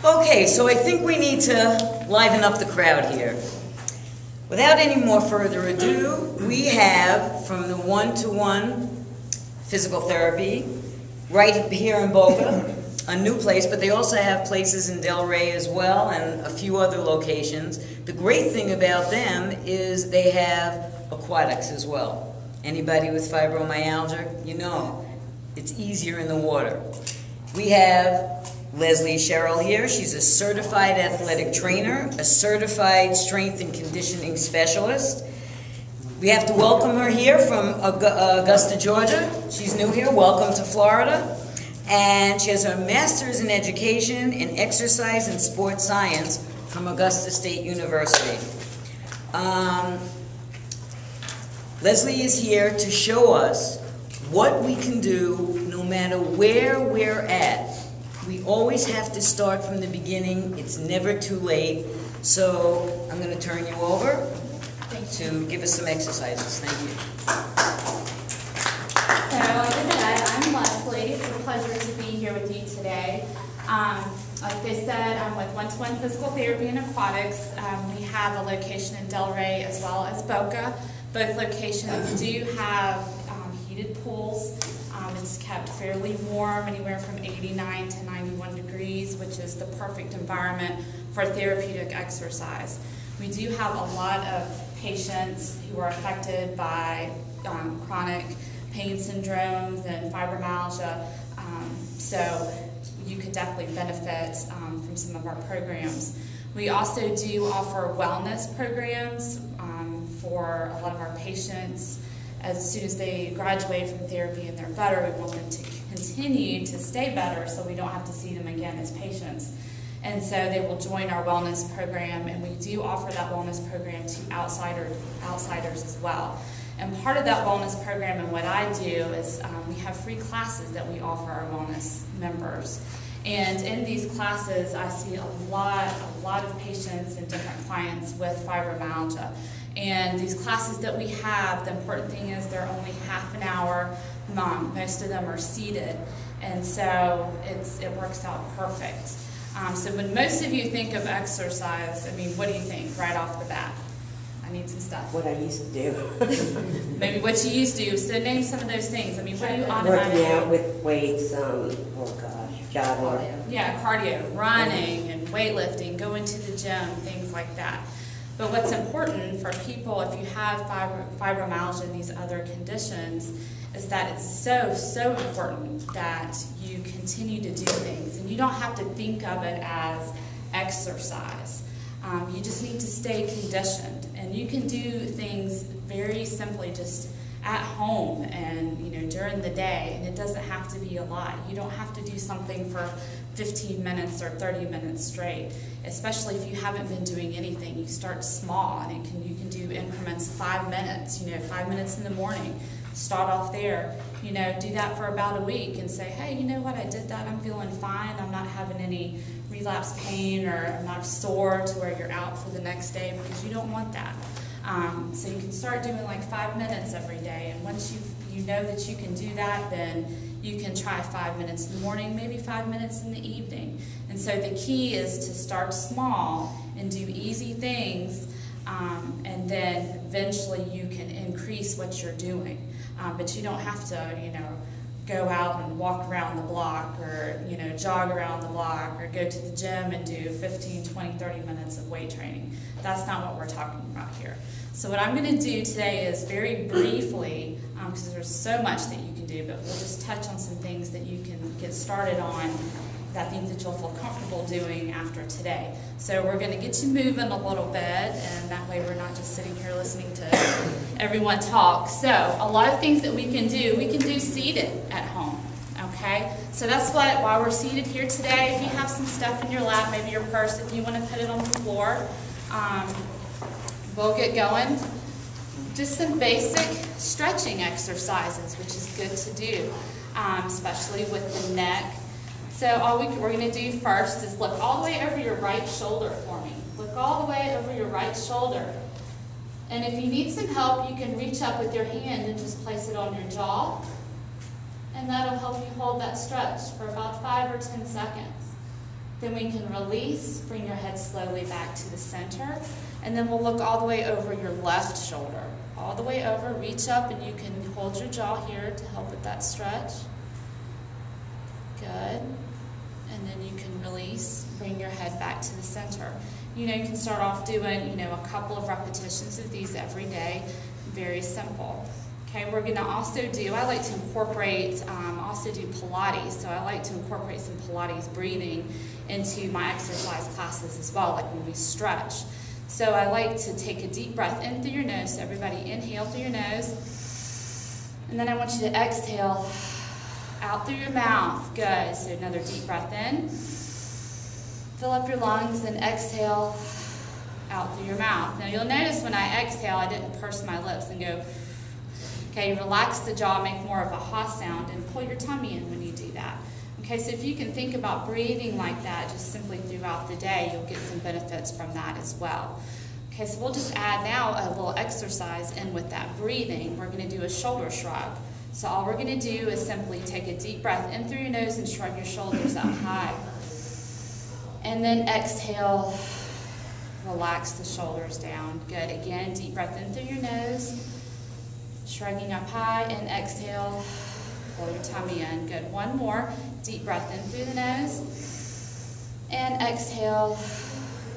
Okay, so I think we need to liven up the crowd here. Without any more further ado, we have from the one-to-one physical therapy right here in Boca, a new place, but they also have places in Del-Ray as well and a few other locations. The great thing about them is they have Aquatics as well. Anybody with fibromyalgia, you know, it's easier in the water. We have Leslie Cheryl here. She's a certified athletic trainer, a certified strength and conditioning specialist. We have to welcome her here from Augusta, Georgia. She's new here. Welcome to Florida. And she has her master's in education in exercise and sports science from Augusta State University. Leslie is here to show us what we can do no matter where we're at. We always have to start from the beginning. It's never too late. So I'm going to turn you over to give us some exercises. Thank you. So, like I said, I'm Leslie. It's a pleasure to be here with you today. Like they said, I'm with One-to-One Physical Therapy and Aquatics. We have a location in Del-Ray as well as Boca. Both locations do have heated pools. It's kept fairly warm, anywhere from 89 to 91 degrees, which is the perfect environment for therapeutic exercise. We do have a lot of patients who are affected by chronic pain syndromes and fibromyalgia, so you could definitely benefit from some of our programs. We also do offer wellness programs for a lot of our patients. As soon as they graduate from therapy and they're better, we want them to continue to stay better so we don't have to see them again as patients. And so they will join our wellness program, and we do offer that wellness program to outsiders as well. And part of that wellness program and what I do is we have free classes that we offer our wellness members. And in these classes, I see a lot of patients and different clients with fibromyalgia. And these classes that we have, the important thing is they're only half an hour. Most of them are seated, and so it works out perfect. So when most of you think of exercise, I mean, what do you think right off the bat? I need some stuff. What I used to do. Maybe what you used to do. So name some of those things. I mean, what do you automatically Working out with weights, oh gosh, jogging. Yeah, cardio, running and weightlifting, going to the gym, things like that. But what's important for people, if you have fibromyalgia and these other conditions, is that it's so important that you continue to do things. And you don't have to think of it as exercise. You just need to stay conditioned. And you can do things very simply just at home and during the day, and it doesn't have to be a lot. You don't have to do something for 15 minutes or 30 minutes straight, especially if you haven't been doing anything. You start small, and you can do increments of 5 minutes, 5 minutes in the morning. Start off there, do that for about a week and say, hey, you know what, I did that, I'm feeling fine, I'm not having any relapse pain, or I'm not sore to where you're out for the next day, because you don't want that. So you can start doing like 5 minutes every day, and once you know that you can do that, then you can try 5 minutes in the morning, maybe 5 minutes in the evening. And so the key is to start small and do easy things, and then eventually you can increase what you're doing. But you don't have to, go out and walk around the block, or jog around the block, or go to the gym and do 15, 20, 30 minutes of weight training. That's not what we're talking about here. So what I'm going to do today is very briefly, because there's so much that you can do, but we'll just touch on some things that you can get started on that I think that you'll feel comfortable doing after today. So we're going to get you moving a little bit, and that way we're not just sitting here listening to everyone talk. So a lot of things that we can do seated at home, okay? So that's why we're seated here today. If you have some stuff in your lap, maybe your purse, if you want to put it on the floor, we'll get going. Just some basic stretching exercises, which is good to do, especially with the neck. So all we're going to do first is look all the way over your right shoulder for me. Look all the way over your right shoulder. And if you need some help, you can reach up with your hand and just place it on your jaw. And that'll help you hold that stretch for about 5 or 10 seconds. Then we can release, bring your head slowly back to the center, and then we'll look all the way over your left shoulder. All the way over, reach up, and you can hold your jaw here to help with that stretch. Good. And then you can release, bring your head back to the center. You know, you can start off doing, you know, a couple of repetitions of these every day. Very simple. Okay, we're going to also do, I like to incorporate, also do Pilates, so I like to incorporate some Pilates breathing into my exercise classes as well, like when we stretch. So I like to take a deep breath in through your nose, so everybody inhale through your nose, and then I want you to exhale out through your mouth. Good, so another deep breath in, fill up your lungs, and exhale out through your mouth. Now you'll notice when I exhale, I didn't purse my lips and go. Okay, relax the jaw, make more of a ha sound, and pull your tummy in when you do that. Okay, so if you can think about breathing like that just simply throughout the day, you'll get some benefits from that as well. Okay, so we'll just add now a little exercise in with that breathing. We're going to do a shoulder shrug. So all we're going to do is simply take a deep breath in through your nose and shrug your shoulders up high. And then exhale, relax the shoulders down. Good, again, deep breath in through your nose. Shrugging up high, and exhale, pull your tummy in. Good, one more. Deep breath in through the nose, and exhale,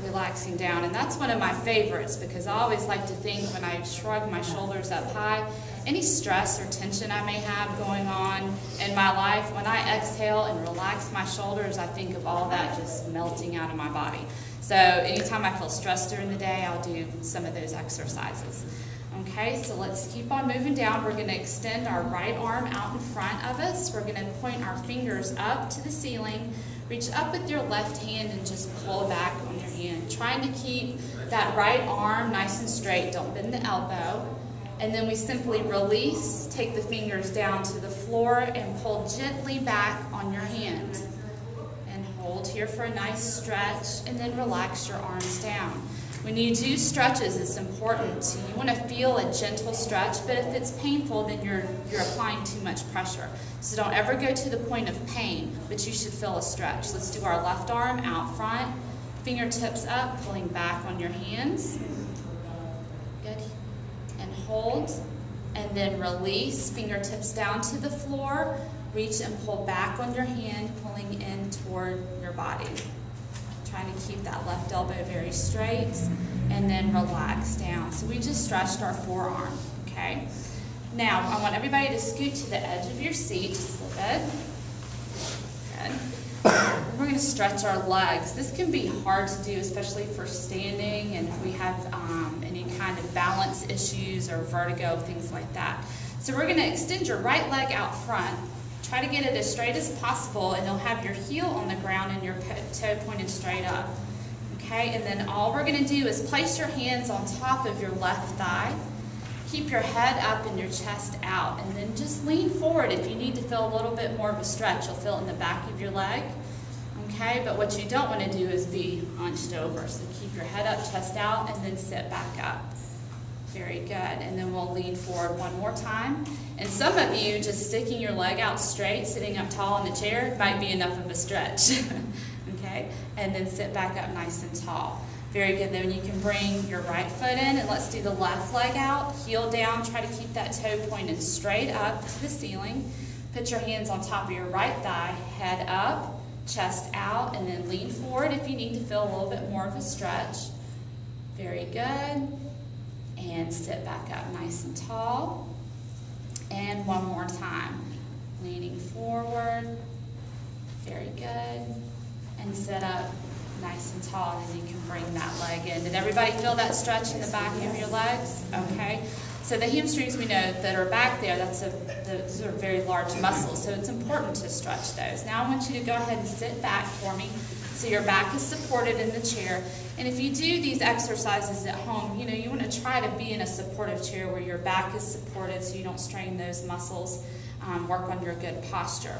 relaxing down. And that's one of my favorites because I always like to think when I shrug my shoulders up high, any stress or tension I may have going on in my life, when I exhale and relax my shoulders, I think of all that just melting out of my body. So anytime I feel stressed during the day, I'll do some of those exercises. Okay, so let's keep on moving down. We're going to extend our right arm out in front of us. We're going to point our fingers up to the ceiling. Reach up with your left hand and just pull back on your hand. Trying to keep that right arm nice and straight. Don't bend the elbow. And then we simply release, take the fingers down to the floor and pull gently back on your hand. And hold here for a nice stretch and then relax your arms down. When you do stretches, it's important. You want to feel a gentle stretch, but if it's painful, then you're applying too much pressure. So don't ever go to the point of pain, but you should feel a stretch. Let's do our left arm out front, fingertips up, pulling back on your hands. Good. And hold, and then release, fingertips down to the floor. Reach and pull back on your hand, pulling in toward your body. Trying to keep that left elbow very straight, and then relax down. So we just stretched our forearm, okay? Now, I want everybody to scoot to the edge of your seat just a little bit. Good. We're going to stretch our legs. This can be hard to do, especially for standing, and if we have any kind of balance issues or vertigo, things like that. So we're going to extend your right leg out front. Try to get it as straight as possible, and you'll have your heel on the ground and your toe pointed straight up. Okay, and then all we're going to do is place your hands on top of your left thigh. Keep your head up and your chest out, and then just lean forward. If you need to feel a little bit more of a stretch, you'll feel it in the back of your leg. Okay, but what you don't want to do is be hunched over. So keep your head up, chest out, and then sit back up. Very good, and then we'll lean forward one more time. And some of you, just sticking your leg out straight, sitting up tall in the chair, might be enough of a stretch. Okay, and then sit back up nice and tall. Very good, then you can bring your right foot in, and let's do the left leg out, heel down, try to keep that toe pointed straight up to the ceiling. Put your hands on top of your right thigh, head up, chest out, and then lean forward if you need to feel a little bit more of a stretch. Very good. And sit back up nice and tall. And one more time. Leaning forward. Very good. And sit up nice and tall, and then you can bring that leg in. Did everybody feel that stretch in the back of your legs? Okay. So the hamstrings, we know, that are back there, those are very large muscles, so it's important to stretch those. Now I want you to go ahead and sit back for me so your back is supported in the chair. And if you do these exercises at home, you want to try to be in a supportive chair where your back is supported so you don't strain those muscles. Work on your good posture.